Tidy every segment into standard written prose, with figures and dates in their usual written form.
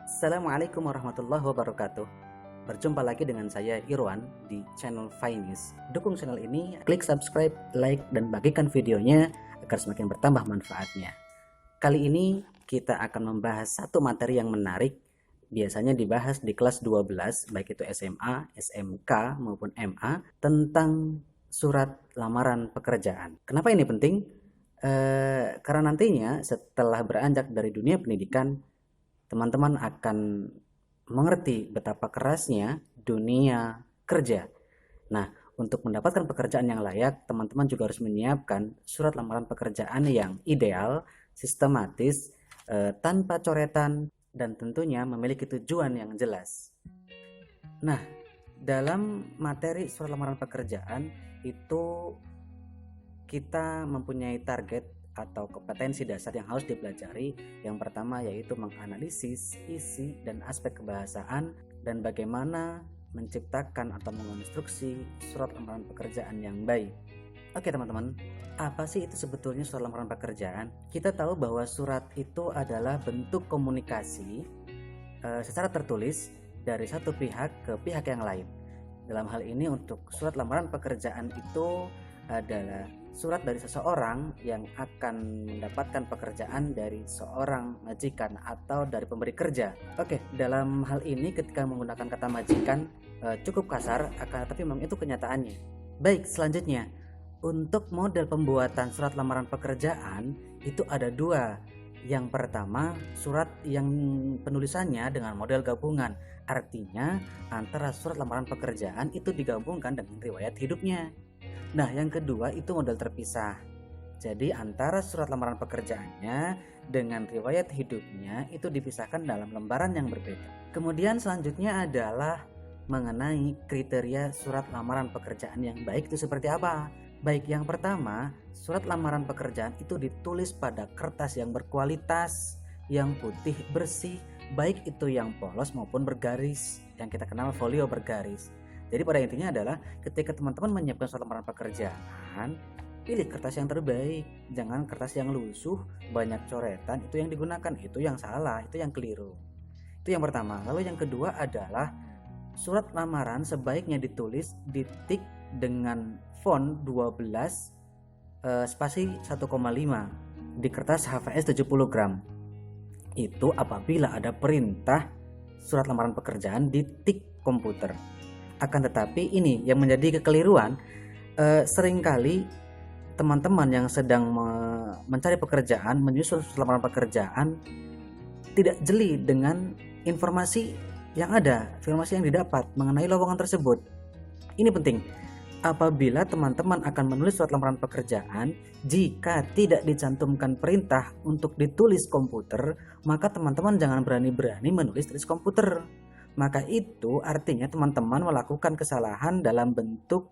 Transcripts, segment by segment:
Assalamualaikum warahmatullahi wabarakatuh. Berjumpa lagi dengan saya Irwan di channel Finance. Dukung channel ini, klik subscribe, like, dan bagikan videonya agar semakin bertambah manfaatnya. Kali ini kita akan membahas satu materi yang menarik. Biasanya dibahas di kelas 12, baik itu SMA, SMK maupun MA, tentang surat lamaran pekerjaan. Kenapa ini penting? Karena nantinya setelah beranjak dari dunia pendidikan, teman-teman akan mengerti betapa kerasnya dunia kerja. Nah, untuk mendapatkan pekerjaan yang layak, teman-teman juga harus menyiapkan surat lamaran pekerjaan yang ideal, sistematis, tanpa coretan, dan tentunya memiliki tujuan yang jelas. Nah, dalam materi surat lamaran pekerjaan itu kita mempunyai target atau kompetensi dasar yang harus dipelajari. Yang pertama yaitu menganalisis isi dan aspek kebahasaan dan bagaimana menciptakan atau mengonstruksi surat lamaran pekerjaan yang baik. Oke teman-teman, apa sih itu sebetulnya surat lamaran pekerjaan? Kita tahu bahwa surat itu adalah bentuk komunikasi secara tertulis dari satu pihak ke pihak yang lain. Dalam hal ini untuk surat lamaran pekerjaan itu adalah surat dari seseorang yang akan mendapatkan pekerjaan dari seorang majikan atau dari pemberi kerja. Oke, dalam hal ini ketika menggunakan kata majikan cukup kasar, akan tetapi memang itu kenyataannya. Baik, selanjutnya untuk model pembuatan surat lamaran pekerjaan itu ada dua. Yang pertama, surat yang penulisannya dengan model gabungan. Artinya antara surat lamaran pekerjaan itu digabungkan dengan riwayat hidupnya. Nah, yang kedua itu model terpisah. Jadi antara surat lamaran pekerjaannya dengan riwayat hidupnya itu dipisahkan dalam lembaran yang berbeda. Kemudian selanjutnya adalah mengenai kriteria surat lamaran pekerjaan yang baik itu seperti apa. Baik, yang pertama, surat lamaran pekerjaan itu ditulis pada kertas yang berkualitas, yang putih bersih, baik itu yang polos maupun bergaris, yang kita kenal folio bergaris. Jadi pada intinya adalah ketika teman-teman menyiapkan surat lamaran pekerjaan, pilih kertas yang terbaik, jangan kertas yang lusuh, banyak coretan, itu yang digunakan, itu yang salah, itu yang keliru. Itu yang pertama. Lalu yang kedua adalah surat lamaran sebaiknya ditulis di tik dengan font 12 spasi 1,5 di kertas HVS 70 gram. Itu apabila ada perintah surat lamaran pekerjaan di tik komputer. Akan tetapi ini yang menjadi kekeliruan, seringkali teman-teman yang sedang mencari pekerjaan, menyusun lamaran pekerjaan, tidak jeli dengan informasi yang ada, informasi yang didapat mengenai lowongan tersebut. Ini penting. Apabila teman-teman akan menulis surat lamaran pekerjaan, jika tidak dicantumkan perintah untuk ditulis komputer, maka teman-teman jangan berani-berani menulis tulis komputer. Maka itu artinya teman-teman melakukan kesalahan dalam bentuk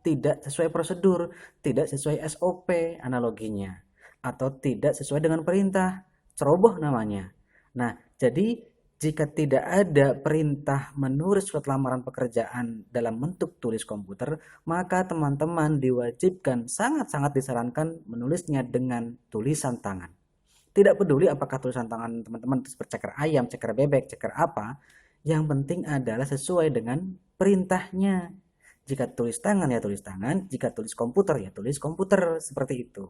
tidak sesuai prosedur, tidak sesuai SOP analoginya, atau tidak sesuai dengan perintah, ceroboh namanya. Nah, jadi jika tidak ada perintah menulis surat lamaran pekerjaan dalam bentuk tulis komputer, maka teman-teman diwajibkan, sangat-sangat disarankan menulisnya dengan tulisan tangan. Tidak peduli apakah tulisan tangan teman-teman seperti ceker ayam, ceker bebek, ceker apa, yang penting adalah sesuai dengan perintahnya. Jika tulis tangan ya tulis tangan, jika tulis komputer ya tulis komputer, seperti itu.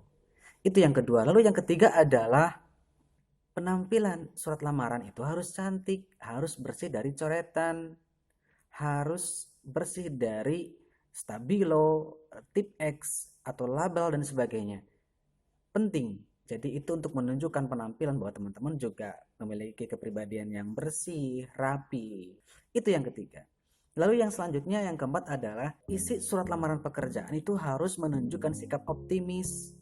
Itu yang kedua. Lalu yang ketiga adalah penampilan surat lamaran itu harus cantik, harus bersih dari coretan, harus bersih dari stabilo, tip X atau label dan sebagainya. Penting. Jadi itu untuk menunjukkan penampilan bahwa teman-teman juga memiliki kepribadian yang bersih, rapi. Itu yang ketiga. Lalu yang selanjutnya, yang keempat adalah isi surat lamaran pekerjaan itu harus menunjukkan sikap optimis.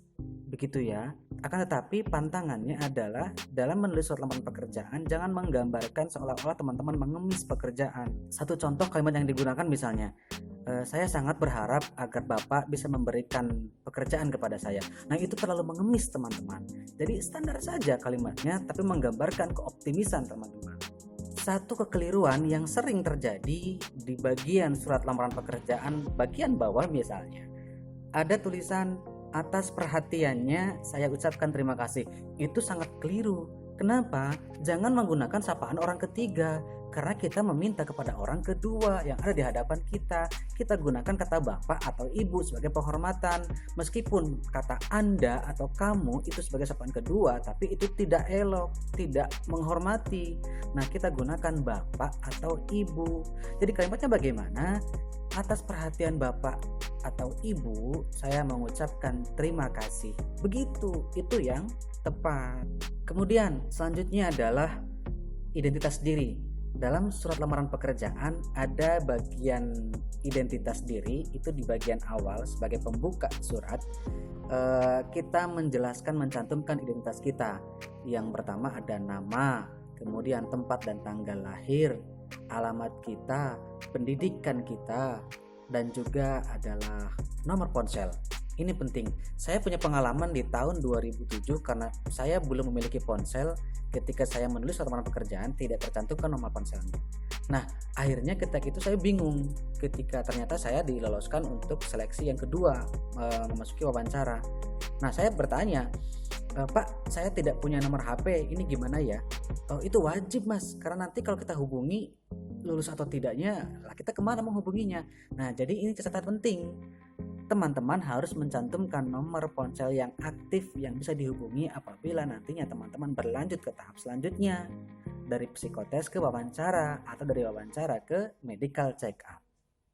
Begitu ya. Akan tetapi pantangannya adalah dalam menulis surat lamaran pekerjaan jangan menggambarkan seolah-olah teman-teman mengemis pekerjaan. Satu contoh kalimat yang digunakan misalnya, saya sangat berharap agar Bapak bisa memberikan pekerjaan kepada saya. Nah, itu terlalu mengemis teman-teman. Jadi standar saja kalimatnya tapi menggambarkan keoptimisan teman-teman. Satu kekeliruan yang sering terjadi di bagian surat lamaran pekerjaan bagian bawah misalnya, ada tulisan atas perhatiannya saya ucapkan terima kasih. Itu sangat keliru. Kenapa? Jangan menggunakan sapaan orang ketiga, karena kita meminta kepada orang kedua yang ada di hadapan kita. Kita gunakan kata bapak atau ibu sebagai penghormatan. Meskipun kata Anda atau kamu itu sebagai sapaan kedua, tapi itu tidak elok, tidak menghormati. Nah, kita gunakan bapak atau ibu. Jadi kalimatnya bagaimana? Atas perhatian bapak atau ibu, saya mengucapkan terima kasih. Begitu, itu yang tepat. Kemudian selanjutnya adalah identitas diri. Dalam surat lamaran pekerjaan ada bagian identitas diri, itu di bagian awal sebagai pembuka surat. Kita menjelaskan, mencantumkan identitas kita. Yang pertama ada nama, kemudian tempat dan tanggal lahir, alamat kita, pendidikan kita, dan juga adalah nomor ponsel. Ini penting. Saya punya pengalaman di tahun 2007 karena saya belum memiliki ponsel. Ketika saya menulis lamaran pekerjaan tidak tercantumkan nomor ponselnya. Nah, akhirnya ketika itu saya bingung ketika ternyata saya diloloskan untuk seleksi yang kedua, memasuki wawancara. Nah, saya bertanya, Pak, saya tidak punya nomor HP, ini gimana ya? Oh, itu wajib Mas, karena nanti kalau kita hubungi lulus atau tidaknya, kita kemana menghubunginya? Nah, jadi ini catatan penting. Teman-teman harus mencantumkan nomor ponsel yang aktif yang bisa dihubungi apabila nantinya teman-teman berlanjut ke tahap selanjutnya, dari psikotes ke wawancara atau dari wawancara ke medical check up.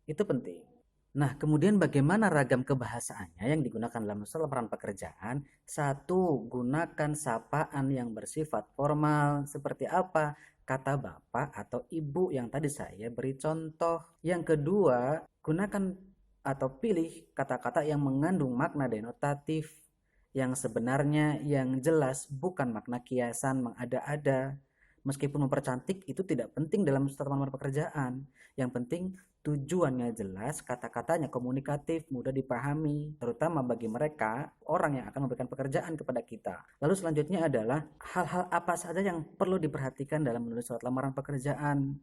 Itu penting. Nah, kemudian bagaimana ragam kebahasaannya yang digunakan dalam surat lamaran pekerjaan? Satu, gunakan sapaan yang bersifat formal. Seperti apa? Kata bapak atau ibu yang tadi saya beri contoh. Yang kedua, gunakan atau pilih kata-kata yang mengandung makna denotatif yang sebenarnya, yang jelas, bukan makna kiasan mengada-ada. Meskipun mempercantik itu tidak penting dalam surat lamaran pekerjaan. Yang penting tujuannya jelas, kata-katanya komunikatif, mudah dipahami, terutama bagi mereka orang yang akan memberikan pekerjaan kepada kita. Lalu selanjutnya adalah hal-hal apa saja yang perlu diperhatikan dalam menulis surat lamaran pekerjaan.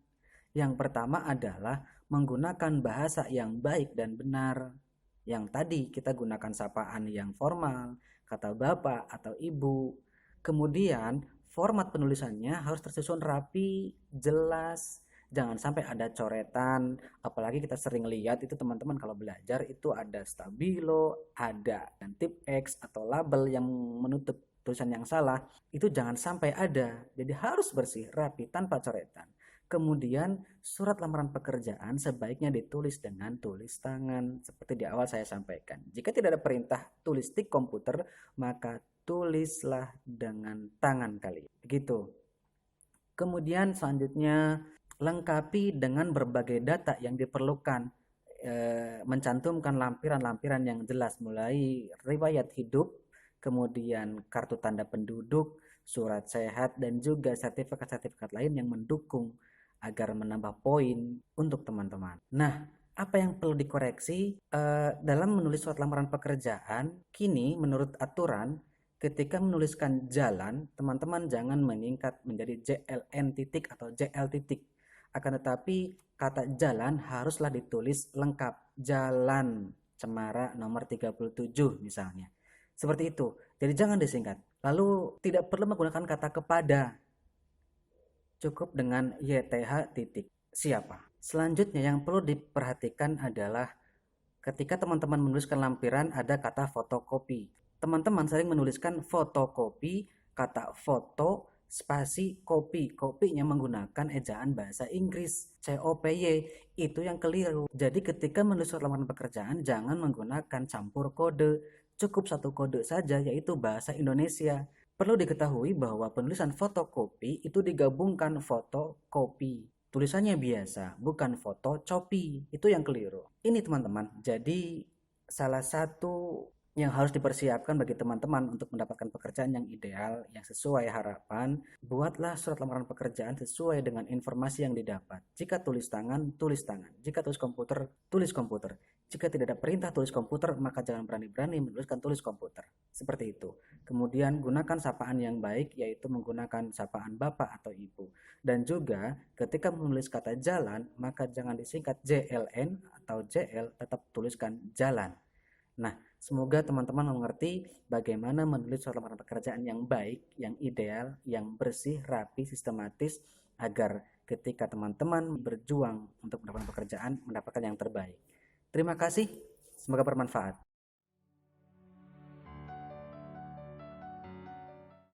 Yang pertama adalah menggunakan bahasa yang baik dan benar. Yang tadi kita gunakan sapaan yang formal, kata bapak atau ibu. Kemudian format penulisannya harus tersusun rapi, jelas. Jangan sampai ada coretan, apalagi kita sering lihat itu teman-teman kalau belajar itu ada stabilo, ada tip X atau label yang menutup tulisan yang salah. Itu jangan sampai ada. Jadi harus bersih, rapi, tanpa coretan. Kemudian surat lamaran pekerjaan sebaiknya ditulis dengan tulis tangan seperti di awal saya sampaikan. Jika tidak ada perintah tulis di komputer, maka tulislah dengan tangan kalian. Begitu. Kemudian selanjutnya lengkapi dengan berbagai data yang diperlukan. Mencantumkan lampiran-lampiran yang jelas mulai riwayat hidup, kemudian kartu tanda penduduk, surat sehat, dan juga sertifikat-sertifikat lain yang mendukung agar menambah poin untuk teman-teman. Nah, apa yang perlu dikoreksi dalam menulis surat lamaran pekerjaan? Kini menurut aturan ketika menuliskan jalan, teman-teman jangan meningkat menjadi JLN titik atau JL titik. Akan tetapi kata jalan haruslah ditulis lengkap. Jalan Cemara nomor 37 misalnya. Seperti itu. Jadi jangan disingkat. Lalu tidak perlu menggunakan kata kepada. Cukup dengan YTH titik siapa. Selanjutnya yang perlu diperhatikan adalah ketika teman-teman menuliskan lampiran ada kata fotokopi. Teman-teman sering menuliskan fotokopi, kata foto, spasi kopi. Kopinya menggunakan ejaan bahasa Inggris, COPY. Itu yang keliru. Jadi ketika menulis surat lamaran pekerjaan jangan menggunakan campur kode. Cukup satu kode saja yaitu bahasa Indonesia. Perlu diketahui bahwa penulisan fotokopi itu digabungkan fotokopi. Tulisannya biasa, bukan fotocopi. Itu yang keliru. Ini teman-teman, jadi salah satu yang harus dipersiapkan bagi teman-teman untuk mendapatkan pekerjaan yang ideal, yang sesuai harapan. Buatlah surat lamaran pekerjaan sesuai dengan informasi yang didapat. Jika tulis tangan, tulis tangan. Jika tulis komputer, tulis komputer. Jika tidak ada perintah tulis komputer, maka jangan berani-berani menuliskan tulis komputer. Seperti itu. Kemudian gunakan sapaan yang baik, yaitu menggunakan sapaan bapak atau ibu. Dan juga ketika menulis kata jalan, maka jangan disingkat JLN atau JL, tetap tuliskan jalan. Nah, semoga teman-teman mengerti bagaimana menulis surat lamaran pekerjaan yang baik, yang ideal, yang bersih, rapi, sistematis, agar ketika teman-teman berjuang untuk mendapatkan pekerjaan, mendapatkan yang terbaik. Terima kasih, semoga bermanfaat.